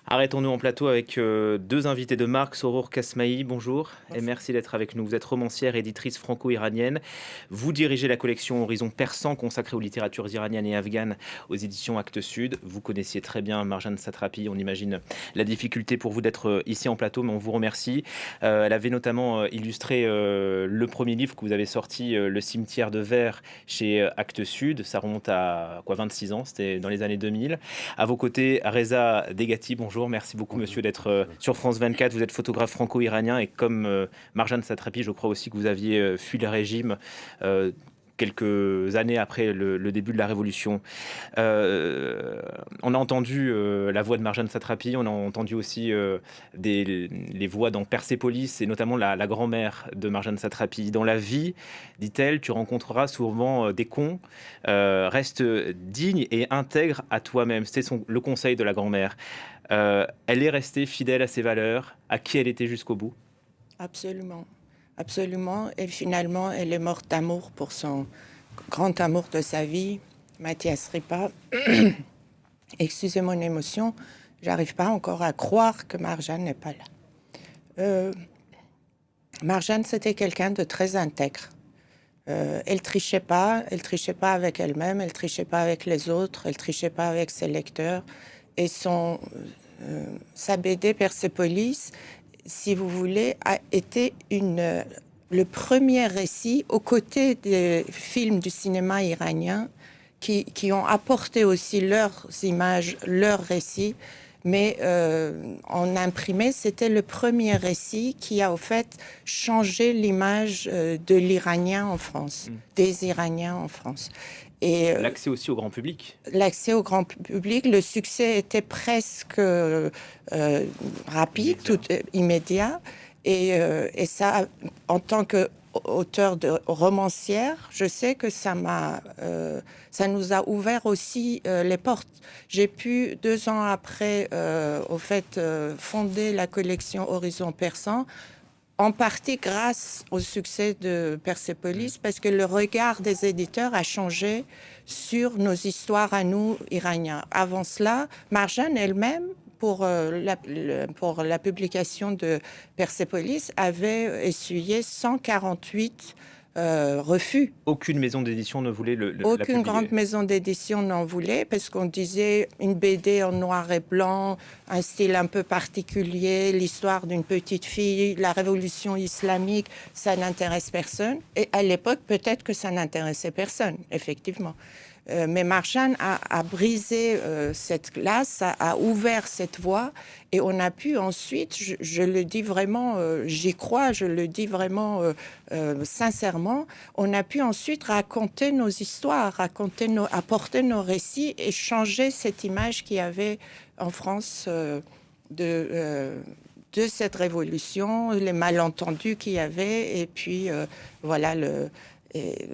Arrêtons-nous en plateau avec deux invités de marque. Soror Kasmaï, bonjour et Bonjour. merci d'être avec nous. Vous êtes romancière, éditrice franco-iranienne. Vous dirigez la collection Horizon Persan consacrée aux littératures iraniennes et afghanes aux éditions Actes Sud. Vous connaissiez très bien Marjane Satrapi. On imagine la difficulté pour vous d'être ici en plateau, mais on vous remercie. Elle avait notamment illustré le premier livre que vous avez sorti, Le cimetière de verre, chez Actes Sud. Ça remonte à 26 ans, c'était dans les années 2000. À vos côtés, Reza Degati, bonjour. Merci beaucoup, Bonjour. monsieur, d'être Bonjour. sur France 24. Vous êtes photographe franco-iranien et comme Marjane Satrapi, je crois aussi que vous aviez fui le régime quelques années après le début de la Révolution. On a entendu la voix de Marjane Satrapi, on a entendu aussi les voix dans Persépolis et notamment la grand-mère de Marjane Satrapi. Dans la vie, dit-elle, tu rencontreras souvent des cons. Reste digne et intègre à toi-même. C'était le conseil de la grand-mère. Elle est restée fidèle à ses valeurs, à qui elle était jusqu'au bout. Absolument, absolument. Et finalement, elle est morte d'amour pour son grand amour de sa vie, Mathias Ripa. Excusez mon émotion, j'arrive pas encore à croire que Marjane n'est pas là. Marjane, c'était quelqu'un de très intègre. Elle trichait pas avec elle-même, elle trichait pas avec les autres, elle trichait pas avec ses lecteurs. Et sa BD Persépolis, si vous voulez, a été le premier récit aux côtés des films du cinéma iranien qui ont apporté aussi leurs images, leurs récits. Mais en imprimé, c'était le premier récit qui a au fait changé l'image de l'Iranien en France, des Iraniens en France. Et L'accès aussi au grand public. l'accès au grand public, le succès était presque rapide, immédiat. Et ça, en tant qu'auteur de romancière, je sais que ça nous a ouvert aussi les portes. J'ai pu, 2 ans après, fonder la collection Horizon Persan, en partie grâce au succès de Persépolis, parce que le regard des éditeurs a changé sur nos histoires à nous, Iraniens. Avant cela, Marjane elle-même, pour la publication de Persépolis, avait essuyé 148 refus. Aucune maison d'édition ne voulait la Aucune publier. grande maison d'édition n'en voulait parce qu'on disait une BD en noir et blanc, un style un peu particulier, l'histoire d'une petite fille, la révolution islamique, ça n'intéresse personne. Et à l'époque, peut-être que ça n'intéressait personne, effectivement. Mais Marjane a brisé cette glace, a ouvert cette voie et on a pu ensuite, je le dis vraiment, j'y crois, je le dis vraiment sincèrement, on a pu ensuite raconter nos histoires, apporter nos récits et changer cette image qu'il y avait en France de cette révolution, les malentendus qu'il y avait et puis voilà et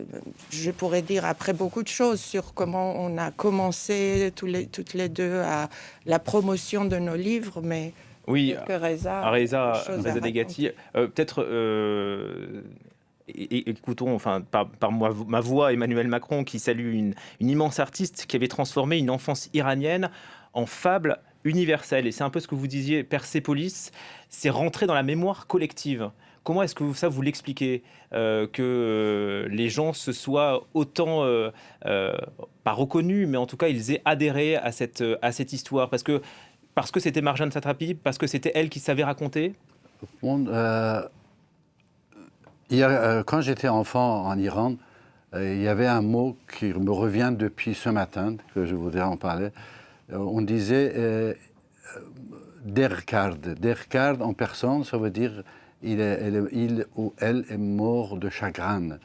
je pourrais dire après beaucoup de choses sur comment on a commencé toutes les deux à la promotion de nos livres, mais Oui, que Reza, Reza Degati, raconter. peut-être écoutons, enfin, par ma voix, Emmanuel Macron, qui salue une immense artiste qui avait transformé une enfance iranienne en fable universelle. Et c'est un peu ce que vous disiez, Persépolis, c'est rentré dans la mémoire collective. Comment est-ce que vous l'expliquez que les gens se soient autant, pas reconnus, mais en tout cas, ils aient adhéré à cette histoire parce que c'était Marjane Satrapi, parce que c'était elle qui savait raconter. Bon, quand j'étais enfant en Iran, il y avait un mot qui me revient depuis ce matin, que je voudrais en parler. On disait Derkard. Derkard en persan, ça veut dire il ou elle est mort de chagrin.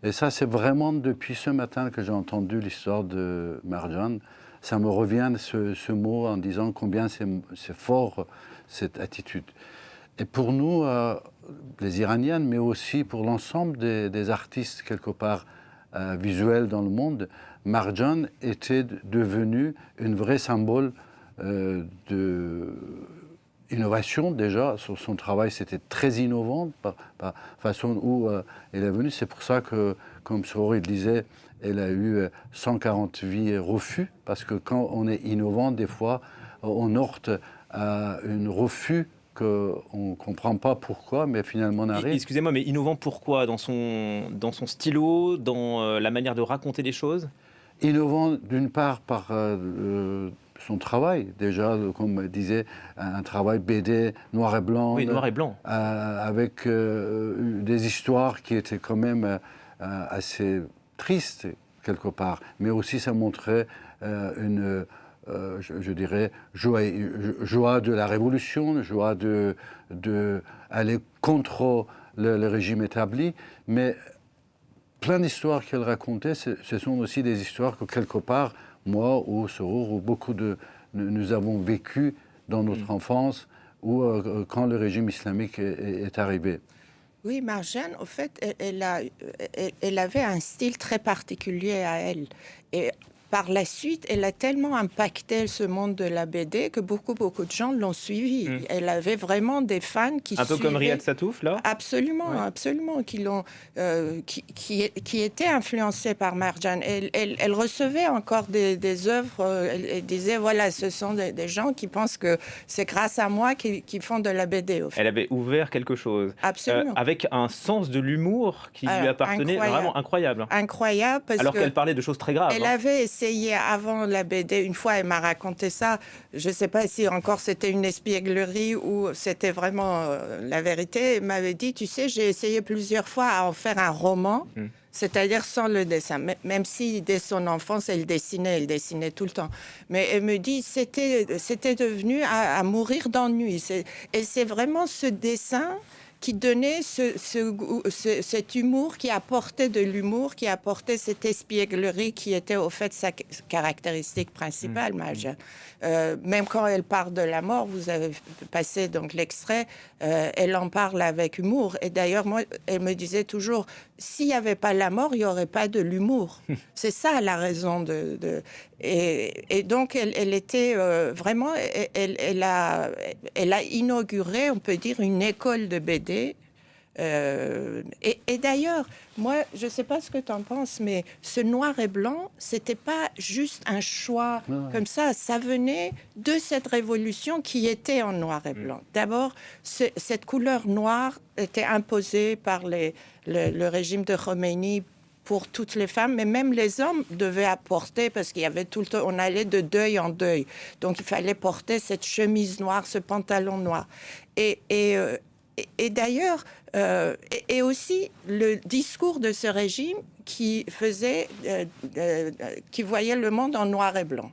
Et ça, c'est vraiment depuis ce matin que j'ai entendu l'histoire de Marjane. Ça me revient ce mot en disant combien c'est fort cette attitude. Et pour nous, les Iraniennes, mais aussi pour l'ensemble des artistes quelque part visuels dans le monde, Marjane était devenue une vraie symbole de innovation déjà. Son travail, c'était très innovant, par façon où elle est venue. C'est pour ça que, comme Soror disait, elle a eu 148 refus, parce que quand on est innovant, des fois, on heurte un refus qu'on ne comprend pas pourquoi, mais finalement on arrive. Excusez-moi, mais innovant pourquoi dans son stylo, dans la manière de raconter les choses? Innovant d'une part par son travail, déjà, comme je disais, un travail BD noir et blanc. Oui, noir et blanc. Avec des histoires qui étaient quand même assez tristes, quelque part. Mais aussi, ça montrait je dirais, joie de la révolution, joie d'aller contre le régime établi. Mais plein d'histoires qu'elle racontait, ce sont aussi des histoires que quelque part, moi ou Sorour, ou beaucoup nous avons vécu dans notre enfance, ou quand le régime islamique est arrivé. Oui, Marjane, au fait, elle avait un style très particulier à elle. Et par la suite, elle a tellement impacté ce monde de la BD que beaucoup de gens l'ont suivie. Elle avait vraiment des fans qui un peu suivaient. Comme Riyad Satouf, là. Absolument, Ouais. absolument, qui étaient influencés par Marjane. Elle recevait encore des œuvres. Elle disait, voilà, ce sont des gens qui pensent que c'est grâce à moi qu'ils font de la BD. Au fait. Elle avait ouvert quelque chose. Absolument. Avec un sens de l'humour qui lui appartenait, incroyable. Vraiment incroyable. Incroyable, parce Alors que qu'elle parlait de choses très graves. elle avait essayé avant la BD, une fois elle m'a raconté ça, je ne sais pas si encore c'était une espièglerie ou c'était vraiment la vérité, elle m'avait dit, tu sais, j'ai essayé plusieurs fois à en faire un roman, c'est-à-dire sans le dessin, même si dès son enfance elle dessinait tout le temps. Mais elle me dit, c'était devenu à mourir d'ennui. Et c'est vraiment ce dessin qui donnait cet humour, qui apportait de l'humour, qui apportait cette espièglerie qui était au fait sa caractéristique principale, Marjane. Même quand elle parle de la mort, vous avez passé donc l'extrait, elle en parle avec humour. Et d'ailleurs, moi, elle me disait toujours, s'il n'y avait pas la mort, il n'y aurait pas de l'humour. C'est ça la raison Et donc, elle était vraiment... Elle a inauguré, on peut dire, une école de BD. Et d'ailleurs, moi, je ne sais pas ce que tu en penses, mais ce noir et blanc, c'était pas juste un choix comme ça. Ça venait de cette révolution qui était en noir et blanc. D'abord, cette couleur noire était imposée par le régime de Khomeini pour toutes les femmes, mais même les hommes devaient apporter, parce qu'il y avait tout le temps, on allait de deuil en deuil. Donc, il fallait porter cette chemise noire, ce pantalon noir. Et d'ailleurs, et aussi le discours de ce régime qui voyait le monde en noir et blanc,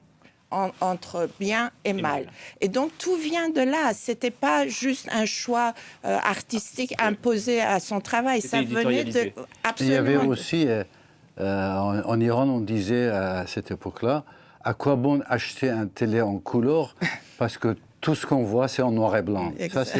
entre bien et mal. Et donc tout vient de là. C'était pas juste un choix artistique imposé à son travail. Ça venait de absolument. Il y avait aussi en Iran, on disait à cette époque-là, à quoi bon acheter un télé en couleur parce que tout ce qu'on voit, c'est en noir et blanc. Exact. Ça,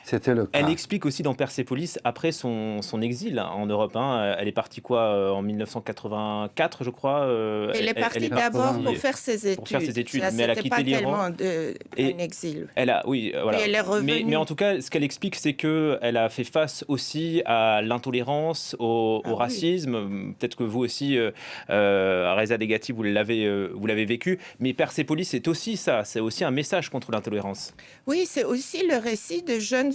c'était le cas. Elle explique aussi dans Persépolis, après son exil en Europe, elle est partie en 1984, je crois. Elle est partie d'abord pour faire ses études. Pour faire ses études, Ça, mais elle a c'était quitté pas l'Iran. tellement un exil. Voilà. Et elle est revenue. Mais en tout cas, ce qu'elle explique, c'est qu'elle a fait face aussi à l'intolérance, au racisme. Oui. Peut-être que vous aussi, Reza Degati, vous l'avez vécu. Mais Persépolis, c'est aussi ça. C'est aussi un message contre l'intolérance. Oui, c'est aussi le récit de jeunes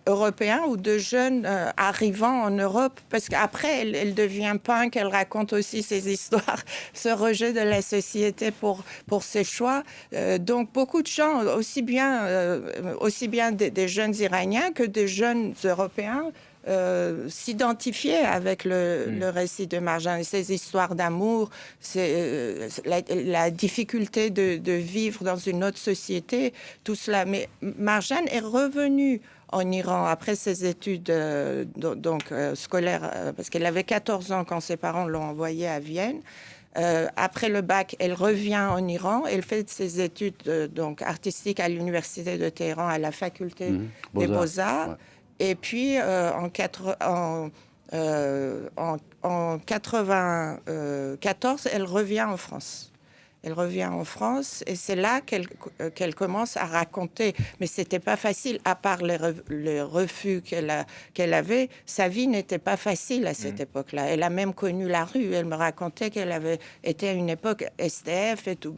européens ou de jeunes arrivant en Europe, parce qu'après, elle devient punk, elle raconte aussi ses histoires, ce rejet de la société pour ses choix. Donc, beaucoup de gens, aussi bien des jeunes Iraniens que des jeunes Européens, s'identifier avec le récit de Marjane, ses histoires d'amour, la difficulté de vivre dans une autre société, tout cela. Mais Marjane est revenue en Iran après ses études scolaires, parce qu'elle avait 14 ans quand ses parents l'ont envoyée à Vienne. Après le bac, elle revient en Iran. Elle fait ses études artistiques à l'université de Téhéran, à la faculté des Beaux-Arts. Ouais. Et puis, en 1994, elle revient en France. Elle revient en France et c'est là qu'elle commence à raconter. Mais ce n'était pas facile, à part le refus qu'elle avait. Sa vie n'était pas facile à cette époque-là. Elle a même connu la rue. Elle me racontait qu'elle avait été à une époque SDF et tout.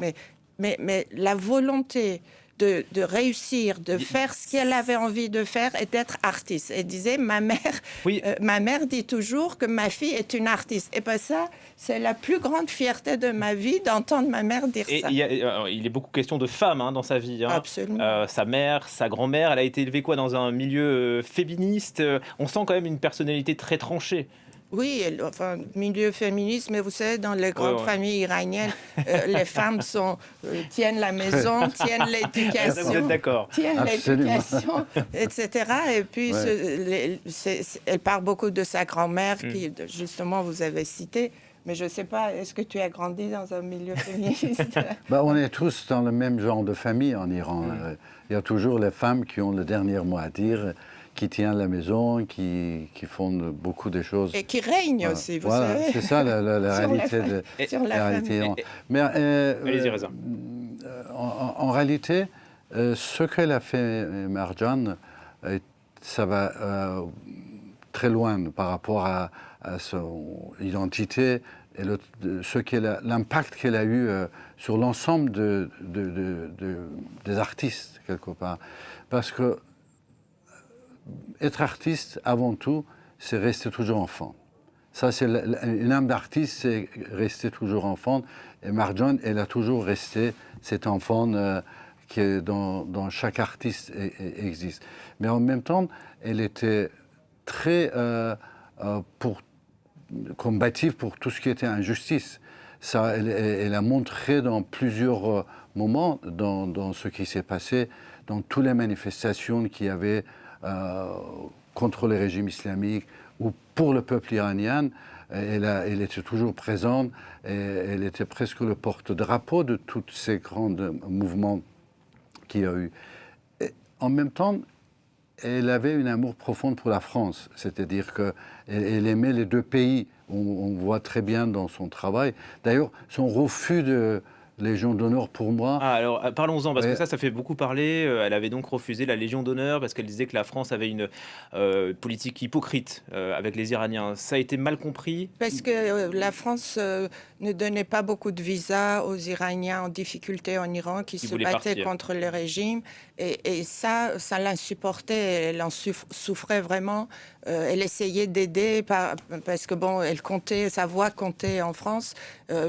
Mais la volonté de réussir, de faire ce qu'elle avait envie de faire et d'être artiste. Elle disait, ma mère dit toujours que ma fille est une artiste. Et bien ça, c'est la plus grande fierté de ma vie d'entendre ma mère dire ça. Il est beaucoup question de femmes dans sa vie. Absolument. Sa mère, sa grand-mère, elle a été élevée dans un milieu féministe. On sent quand même une personnalité très tranchée. Oui, milieu féministe, mais vous savez, dans les grandes familles iraniennes, les femmes tiennent la maison, tiennent l'éducation, vous êtes d'accord. tiennent l'éducation, etc. Et puis, elle parle beaucoup de sa grand-mère, qui, justement, vous avez cité. Mais je ne sais pas, est-ce que tu as grandi dans un milieu féministe? On est tous dans le même genre de famille en Iran. Il y a toujours les femmes qui ont le dernier mot à dire, qui tiennent la maison, qui font beaucoup de choses. Et qui règnent aussi, vous savez. C'est ça la réalité. Mais allez-y, Reza. En réalité, ce qu'elle a fait, Marjan, ça va très loin par rapport à son identité et l'impact qu'elle a eu sur l'ensemble des artistes, quelque part. Parce que être artiste, avant tout, c'est rester toujours enfant. Ça, c'est une âme d'artiste, c'est rester toujours enfant. Et Marjan, elle a toujours resté cet enfant qui dans chaque artiste existe. Mais en même temps, elle était très combative pour tout ce qui était injustice. Ça, elle a montré dans plusieurs moments, dans ce qui s'est passé, dans toutes les manifestations qu'il y avait contre le régime islamique ou pour le peuple iranien. Elle était toujours présente et elle était presque le porte-drapeau de tous ces grands mouvements qu'il y a eu. Et en même temps, elle avait un amour profond pour la France, c'est-à-dire qu'elle aimait les deux pays. On voit très bien dans son travail. D'ailleurs, son refus de Légion d'honneur pour moi. Alors parlons-en, parce que ça fait beaucoup parler. Elle avait donc refusé la Légion d'honneur parce qu'elle disait que la France avait une politique hypocrite avec les Iraniens. Ça a été mal compris. Parce que la France ne donnait pas beaucoup de visas aux Iraniens en difficulté en Iran qui se battaient contre le régime. Et ça l'insupportait. Elle en souffrait vraiment. Elle essayait d'aider parce que sa voix comptait en France.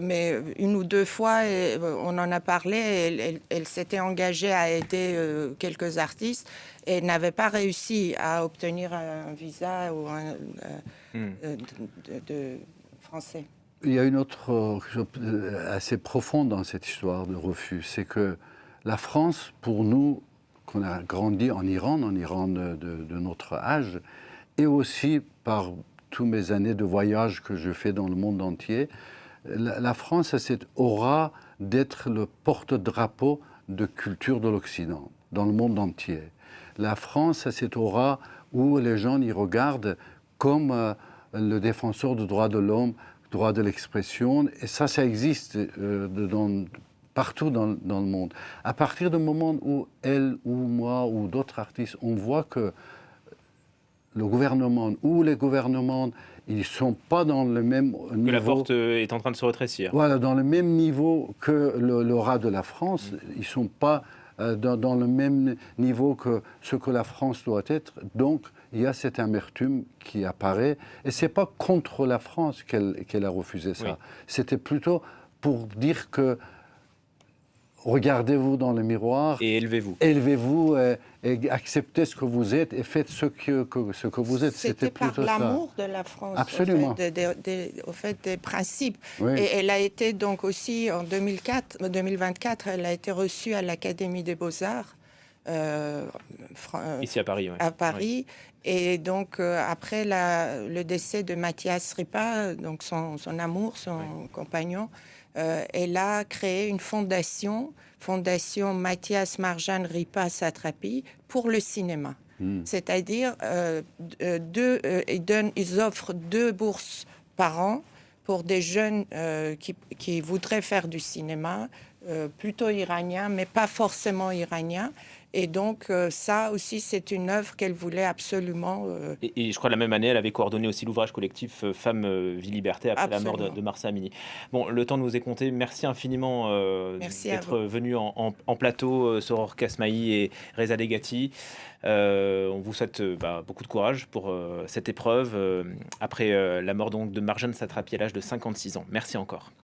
Mais une ou deux fois, on en a parlé, elle s'était engagée à aider quelques artistes et n'avait pas réussi à obtenir un visa ou de français. Il y a une autre chose assez profonde dans cette histoire de refus, c'est que la France, pour nous, qu'on a grandi en Iran de notre âge, et aussi par toutes mes années de voyage que je fais dans le monde entier, la France a cette aura d'être le porte-drapeau de culture de l'Occident, dans le monde entier. La France a cette aura où les gens y regardent comme le défenseur des droits de l'homme, droit de l'expression, et ça existe partout dans le monde. À partir du moment où elle ou moi ou d'autres artistes, on voit que le gouvernement ou les gouvernements, ils ne sont pas dans le même niveau. Que la porte est en train de se rétrécir. Voilà, dans le même niveau que l'aura de la France. Ils ne sont pas dans le même niveau que ce que la France doit être. Donc, il y a cette amertume qui apparaît. Et ce n'est pas contre la France qu'elle a refusé ça. Oui. C'était plutôt pour dire que regardez-vous dans le miroir. Et élevez-vous. Élevez-vous et acceptez ce que vous êtes et faites ce que vous êtes. C'était par l'amour de la France. Absolument. Au fait, des principes. Oui. Et elle a été donc aussi, en 2024, elle a été reçue à l'Académie des Beaux-Arts. Ici à Paris. Oui. À Paris. Oui. Et donc, après le décès de Mathias Ripa, donc son amour, son compagnon, elle a créé une fondation Mathias Marjan Ripa Satrapi pour le cinéma. C'est-à-dire, ils offrent 2 bourses par an pour des jeunes qui voudraient faire du cinéma, plutôt iranien, mais pas forcément iranien. Et donc, ça aussi, c'est une œuvre qu'elle voulait absolument. Et je crois la même année, elle avait coordonné aussi l'ouvrage collectif Femmes, Vie, Liberté après la mort Absolument. de Marsa Amini. Bon, le temps nous est compté. Merci infiniment Merci à d'être vous. venu en plateau, Soror Kasmaï et Reza Legati. On vous souhaite beaucoup de courage pour cette épreuve après la mort donc de Marjane Satrapi à l'âge de 56 ans. Merci encore.